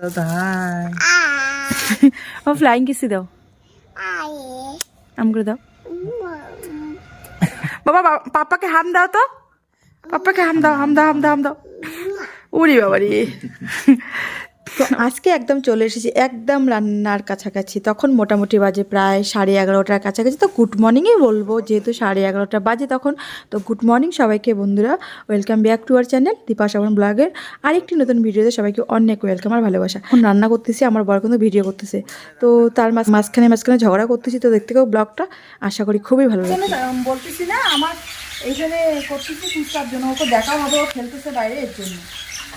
ও flying কিসি দাও, আম করে দাও। বাবা পাপাকে হাম দাও তো, পাপাকে হাম দাও, হাম দাও, হাম দাও, হাম দাও। উড়ি বাবা রে। তো আজকে একদম চলে এসেছি একদম রান্নার কাছাকাছি। তখন মোটামুটি বাজে প্রায় 11:30টার কাছাকাছি। তো গুড মর্নিংই বলবো, যেহেতু 11:30 বাজে তখন। তো গুড মর্নিং সবাইকে বন্ধুরা, welcome back to our channel Deepa Shraban ব্লগের আরেকটি নতুন ভিডিওতে সবাইকে অনেক ওয়েলকাম আর ভালোবাসা। এখন রান্না করতেছি, আমার বর কিন্তু ভিডিও করতেছে, তো তার মাঝখানে ঝগড়া করতেছি। তো দেখতে গেও ব্লগটা আশা করি খুবই ভালো লাগে। বলতেছি না আমার এইখানে করতেছি সুস্টার জন্য, ওকে দেখা হবে, ও খেলতেছে বাইরে, এর জন্য।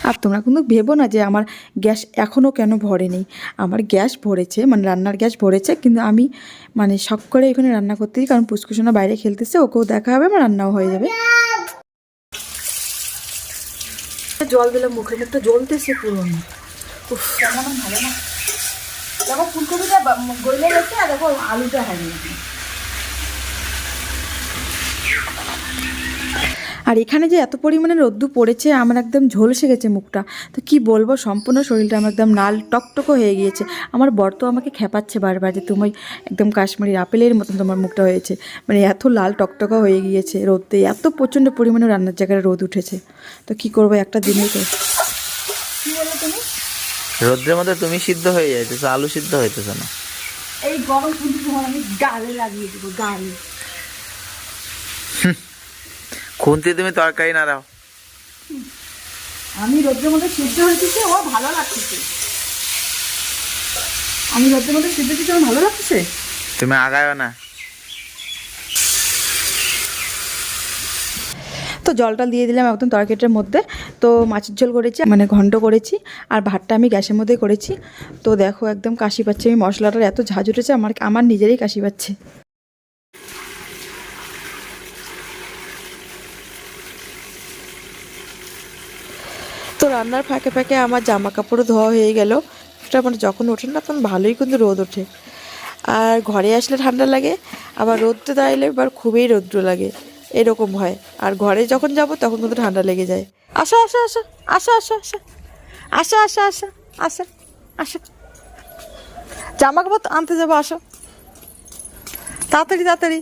আর তোমরা কিন্তু ভেবো না যে আমার গ্যাস এখনও কেন ভরেনি। আমার গ্যাস ভরেছে, মানে রান্নার গ্যাস ভরেছে, কিন্তু আমি মানে শখ করে এখানে রান্না করতেছি, কারণ পুষ্কুসোনা বাইরে খেলতেছে, ওকেও দেখা হবে, আমার রান্নাও হয়ে যাবে। জল দিলাম, মুখের মুখটা জ্বলতেছে পুরো। উফ কেমন ভালো না। দেখো ফুলকপিটা গলে গেছে, আর দেখো আলুটা হারিয়ে গেছে। আর এখানে যে এত পরিমাণে রোদ্দু পড়েছে, আমার একদম ঝলসে গেছে মুখটা। তো কি বলবো, সম্পূর্ণ শরীরটা আমার একদম লাল টকটকো হয়ে গিয়েছে। আমার বর তো আমাকে খেপাচ্ছে বারবার যে তুমি একদম কাশ্মীরি আপেলের মতন তোমার মুখটা হয়েছে, মানে এত লাল টকটকা হয়ে গিয়েছে রোদে, এত প্রচণ্ড পরিমাণে রান্নার জায়গায় রোদ উঠেছে। তো কি করবো, একটা দিনেই তো। কি বললে তুমি? রোদ্রের মধ্যে তুমি সিদ্ধ হয়ে যাইতেছো, আলু সিদ্ধ হইতেছে না। এই গরম কিন্তু তোমার আমি গালে লাগিয়ে দেবো, গালে। খুন্তি তুমি তরকারি না দাও। আমি রোদ্রের মধ্যে সিদ্ধ হয়েছে, ও ভালো লাগতেছে। আমি রোদ্রের মধ্যে সিদ্ধ হয়েছে, আমার ভালো লাগতেছে। তুমি আগায়ও না। তো জলটা দিয়ে দিলাম একদম তরকারিটার মধ্যে। তো মাছের ঝোল করেছি, মানে ঘন্ট করেছি, আর ভাতটা আমি গ্যাসের মধ্যে করেছি। তো দেখো একদম কাশি পাচ্ছে, আমি মশলাটার এত ঝাঁজ উঠেছে, আমার নিজেরই কাশি পাচ্ছে। তো রান্নার ফাঁকে ফাঁকে আমার জামা কাপড়ও ধোয়া হয়ে গেল। এটা মানে যখন ওঠে না তখন ভালোই কিন্তু রোদ ওঠে, আর ঘরে আসলে ঠান্ডা লাগে, আবার রোদতে দাঁড়ালে এবার খুবই রৌদ্র লাগে, এরকম হয়। আর ঘরে যখন যাব তখন কিন্তু ঠান্ডা লেগে যায়। আসো আসো আসো আসো আসো আসো আসো আসো আসো আসো আসো, জামা কাপড় আনতে যাবো, আসো তাড়াতাড়ি তাড়াতাড়ি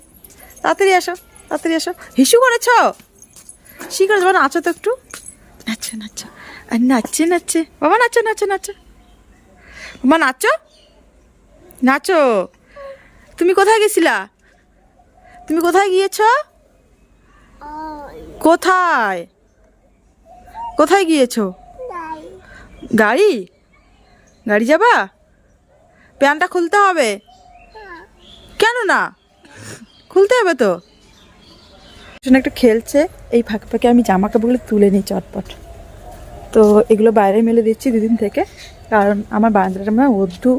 তাড়াতাড়ি আসো, তাড়াতাড়ি আসো। হিসু করেছ, শি করে যাবো, নাচো তো একটু, নাচো নাচো, আর নাচছে নাচছে বাবা, নাচো নাচো নাচো বাবা, নাচো নাচো। তুমি কোথায় গেছিলা? তুমি কোথায় গিয়েছ? কোথায় কোথায় গিয়েছ? গাড়ি গাড়ি যাবা? প্যান্টটা খুলতে হবে। কেন না, খুলতে হবে তো। একটা খেলছে, এই ফাঁকে ফাঁকে আমি জামা কাপড়গুলো তুলে নিই চটপট। তো এগুলো বাইরে মেলে দিচ্ছি দুদিন থেকে, কারণ আমার বারান্দাটা মানে রোদ্দু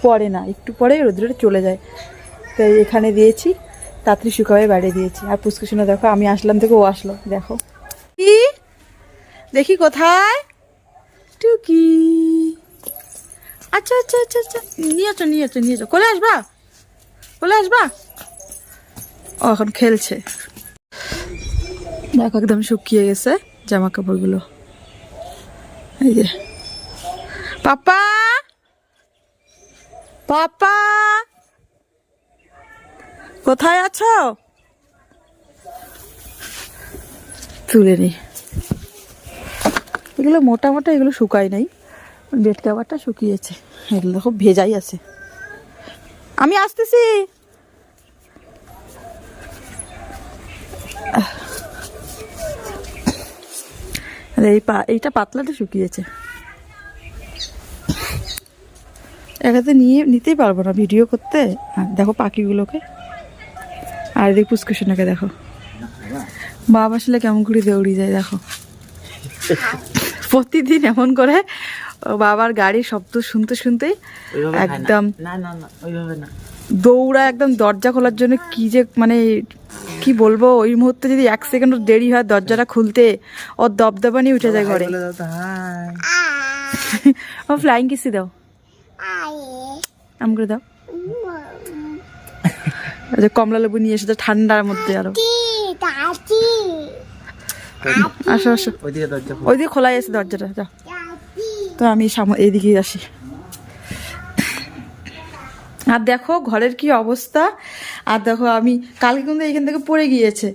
পড়ে না, একটু পরে রোদ্রটা চলে যায়। তাই এখানে দিয়েছি, তাড়াতাড়ি শুকাবে বাইরে দিয়েছি। আর পুষ্কুসোনা দেখো, আমি আসলাম থেকে ও আসলো, দেখো কি দেখি কোথায় টুকি। আচ্ছা আচ্ছা আচ্ছা আচ্ছা, নিয়েছো নিয়েছো নিয়েছো, কোলে আসবা, কোলে আসবা। ও এখন খেলছে, দেখো একদম শুকিয়ে গেছে জামা কাপড়গুলো। এই যে পাপা, পাপা কোথায় আছো? তুলে নি এগুলো, মোটা মোটা এগুলো শুকায় নাই, বেড কাভারটা শুকিয়েছে, এগুলো খুব ভেজাই আছে। আমি আসতেছি। এইটা পাতলাটা শুকিয়েছে, এটাতে নিতেই পারবো না ভিডিও করতে। দেখো পাখিগুলোকে, আর দেখ পুষ্কুসোনাকে দেখো, বাবা আসলে কেমন করে দৌড়ি যায় দেখো। প্রতিদিন এমন করে বাবার গাড়ির শব্দ শুনতে শুনতেই একদম দৌড়া, একদম দরজা খোলার জন্য কি যে মানে কি বলবো, ওই মুহূর্তে যদি 1 সেকেন্ড দেরি হয় দরজাটা খুলতে, ওর দবদবানি উঠে যায় ঘরে। ও ফ্লাইং কিসি দাও, আম করে দাও। কমলা লেবু নিয়ে এসেছে ঠান্ডার মধ্যে আরো। আসো আসো, ওইদিকে খোলাই আছে দরজাটা, যাও তো আমি এইদিকেই আসি। আর দেখো ঘরের কি অবস্থা। আর দেখো আমি কালকে কিন্তু এইখান থেকে পড়ে গিয়েছে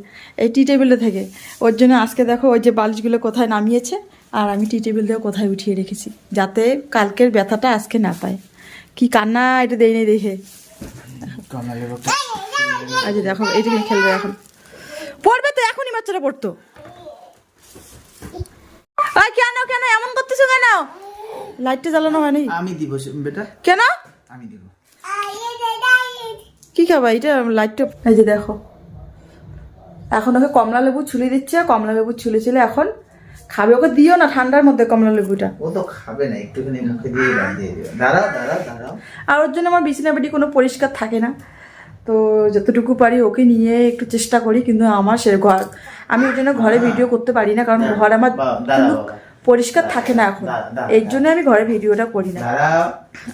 এই টি টেবিলটা থেকে, ওর জন্য আজকে দেখো ওই যে বালিশগুলো কোথায় নামিয়েছে আর আমি টি টেবিল দিয়ে কোথায় উঠিয়ে রেখেছি, যাতে কালকের ব্যথাটা আজকে না পায়। কি কান্না, এটা দেই নেই দেখে। আজ দেখো এইদিকে খেলবে, এখন পড়বে তো, এখনই বাচ্চাটা পড়তো। কেন কেন এমন করতেছো কেন? লাইটটা জ্বালানো হয়নি। আমি দিব বেটা, কেন? আমি দিব। কি খাবা এটা? লাইটটা এই যে দেখো, এখন ওকে কমলা লেবু ছুলে দিচ্ছে, কমলা লেবু ছুলে ছুলে এখন খাবে। ওকে দিও না ঠান্ডার মধ্যে কমলা লেবুটা, ও তো খাবে না, একটুখানি মুখে দিয়ে দিয়ে দিও। দাঁড়াও দাঁড়াও দাঁড়াও। আর ওর জন্য আমার বিছানা বাড়ি কোনো পরিষ্কার থাকে না, তো যতটুকু পারি ওকে নিয়ে একটু চেষ্টা করি, কিন্তু আমার সে ঘর, আমি ওই জন্য ঘরে ভিডিও করতে পারি না, কারণ ঘর আমার কিন্তু পরিষ্কার থাকে না এখন, এই জন্য আমি ঘরে ভিডিওটা করি না।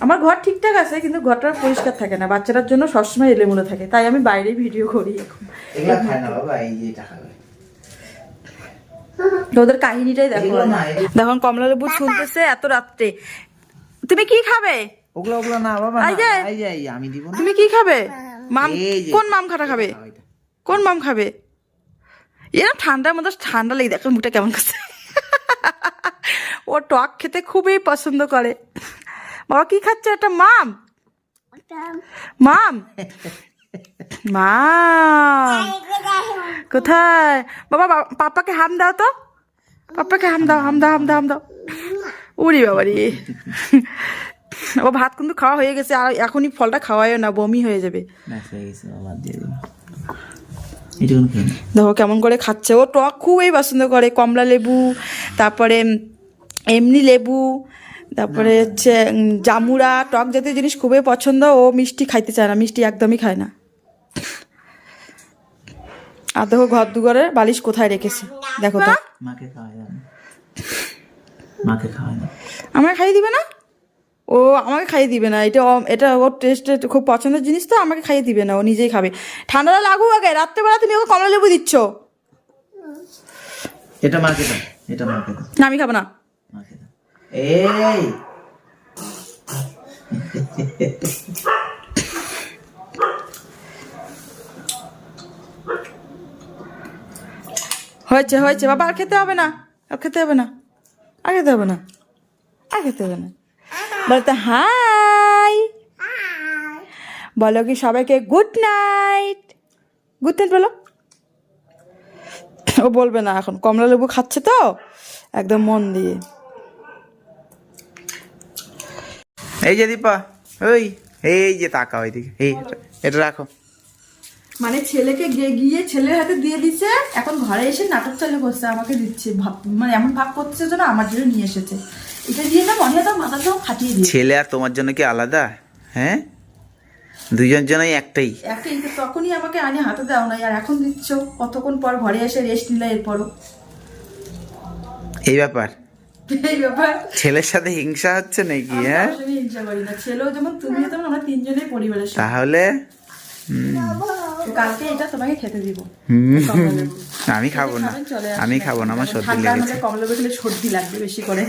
আমার ঘর ঠিকঠাক আছে কিন্তু ঘরটা পরিষ্কার থাকে না, বাচ্চাটার জন্য সবসময় এলোমেলো থাকে, তাই আমি বাইরে ভিডিও করি এখন। ওদের কাহিনীটাই দেখো, দেখুন কমলা লেবু শুনতেছে এত রাত্রে। তুমি কি খাবে? ওগুলো ওগুলো না বাবা, আমি দিব না। তুমি কি খাবে? মাম, কোন মাম খাটা খাবে? কোন মাম খাবে? এরকম ঠান্ডার মধ্যে ঠান্ডা লেগে, দেখো মুখটা কেমন করছে। ও টক খেতে খুবই পছন্দ করে। বাবা কি খাচ্ছে? একটা মাম, মাম, মাম কোথায়? বাবা পাপাকে হাম দাও তো, পাপাকে হাম দাও, হাম দাও, হাম দাও, হাম দাও। উড়ি বাবা রে। ও ভাত কিন্তু খাওয়া হয়ে গেছে, আর এখনই ফলটা খাওয়াইও না, বমি হয়ে যাবে। দেখো কেমন করে খাচ্ছে, ও টক খুবই পছন্দ করে, কমলা লেবু, তারপরে এমনি লেবু, তারপরে হচ্ছে জামুরা, টক জাতীয় জিনিস খুবই পছন্দ। ও মিষ্টি খাইতে চায় না, মিষ্টি একদমই খায় না। আর দেখো ঘর দুঘরের বালিশ কোথায় রেখেছে দেখো তো। মাকে খাওয়াই না, মাকে খাওয়াই না। আমাকে খাইয়ে দিবে না? ও আমাকে খাইয়ে দিবে না, এটা এটা ওর টেস্টে খুব পছন্দের জিনিস, তো আমাকে খাইয়ে দিবে না, ও নিজেই খাবে। ঠান্ডাটা লাগুক আগে, রাত্রেবেলা তুমি ওকে কমলা লেবু দিচ্ছ। এটা মাকে দাও, এটা মাকে দাও। না আমি খাবো না। মাকে দাও। এই হয়েছে হয়েছে বাবা, আর খেতে হবে না, আর খেতে হবে না, আর খেতে হবে না, আর খেতে হবে না। বলতে হাই, বলো কি সবাইকে গুড নাইট, গুড নাইট বলো। ও বলবে না এখন, কমলা লেবু খাচ্ছে তো একদম মন দিয়ে। এই যে দীপা, ওই এই যে তাকাও এইদিকে, এই এটা রাখো। মানে ছেলেকে গিয়ে ছেলের হাতে দিয়ে দিচ্ছে, এখন ঘরে এসে নাটক চালু করছে, আমাকে দিচ্ছে, মানে এমন ভাব করছে যেন আমার জন্য নিয়ে এসেছে। এটা দিয়ে না মনে হয় মাথা সব ফাটিয়ে দিয়ে। ছেলে আর তোমার জন্য কি আলাদা? হ্যাঁ, দুইজন জন্যই একটাই। একটাই তো, তখনই আমাকে আনি হাতে দাও না, আর এখন দিচ্ছ কতক্ষণ পর ঘরে এসে রেস্ট নিলে এরপরও। এই ব্যাপার, এই ব্যাপার। ছেলের সাথে হিংসা হচ্ছে নাকি? হ্যাঁ, হিংসা করি না, ছেলেও যেমন তুমিও তেমন, আমরা তিনজনেই পরিবারের সাথে। তাহলে কালকে এটা তোমাকে খেতে দিব। আমি খাবো না, আমি খাবো না, আমার সর্দি লেগেছে। কমলা লেবু খেলে সর্দি লাগবে বেশি করে।